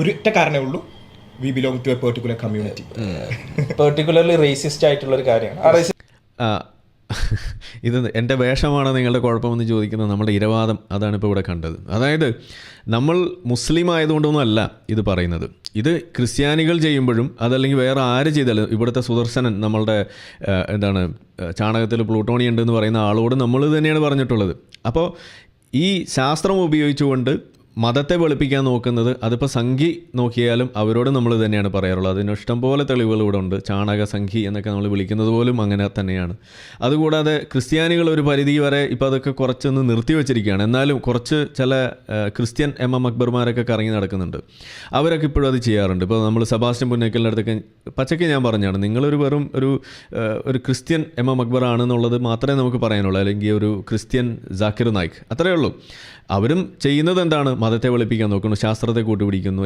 ഒരൊറ്റ കാരണമേ ഉള്ളൂ, we belong to a particular community. Particularly racist ആയിട്ടുള്ളൊരു കാര്യമാണ്. ഇത് എൻ്റെ വേഷമാണ് നിങ്ങളുടെ കുഴപ്പമെന്ന് ചോദിക്കുന്നത് നമ്മുടെ ഇരവാദം. അതാണ് ഇപ്പോൾ ഇവിടെ കണ്ടത്. അതായത് നമ്മൾ മുസ്ലിം ആയതുകൊണ്ടൊന്നും അല്ല ഇത് പറയുന്നത്. ഇത് ക്രിസ്ത്യാനികൾ ചെയ്യുമ്പോഴും അതല്ലെങ്കിൽ വേറെ ആര് ചെയ്താലും, ഇവിടുത്തെ സുദർശനൻ നമ്മളുടെ ചാണകത്തിൽ പ്ലൂട്ടോണിയം ഉണ്ടെന്ന് പറയുന്ന ആളോട് നമ്മൾ തന്നെയാണ് പറഞ്ഞിട്ടുള്ളത്. അപ്പോൾ ഈ ശാസ്ത്രം ഉപയോഗിച്ചുകൊണ്ട് മതത്തെ വെളുപ്പിക്കാൻ നോക്കുന്നത്, അതിപ്പോൾ സംഘി നോക്കിയാലും അവരോട് നമ്മൾ തന്നെയാണ് പറയാറുള്ളത്. അതിന് ഇഷ്ടംപോലെ തെളിവുകൾ ഇവിടെ ഉണ്ട്. ചാണക സംഘി എന്നൊക്കെ നമ്മൾ വിളിക്കുന്നത് പോലും അങ്ങനെ തന്നെയാണ്. അതുകൂടാതെ ക്രിസ്ത്യാനികൾ ഒരു പരിധി വരെ ഇപ്പോൾ അതൊക്കെ കുറച്ചൊന്ന് നിർത്തി വെച്ചിരിക്കുകയാണ്. എന്നാലും കുറച്ച് ചില ക്രിസ്ത്യൻ അക്ബർമാരൊക്കെ കറങ്ങി നടക്കുന്നുണ്ട്. അവരൊക്കെ ഇപ്പോഴും അത് ചെയ്യാറുണ്ട്. ഇപ്പോൾ നമ്മൾ സെബാസ്റ്റ്യൻ പുന്നക്കലിൻ്റെ അടുത്തൊക്കെ പച്ചയ്ക്ക് ഞാൻ പറഞ്ഞാണ്, നിങ്ങളൊരു വെറും ഒരു ക്രിസ്ത്യൻ അക്ബർ ആണെന്നുള്ളത് മാത്രമേ നമുക്ക് പറയാനുള്ളൂ, അല്ലെങ്കിൽ ഒരു ക്രിസ്ത്യൻ ജാക്കിർ നായിക്, അത്രയേ ഉള്ളൂ. അവരും ചെയ്യുന്നത് എന്താണ്? മതത്തെ വെളുപ്പിക്കാൻ നോക്കുന്നു, ശാസ്ത്രത്തെ കൂട്ടുപിടിക്കുന്നു,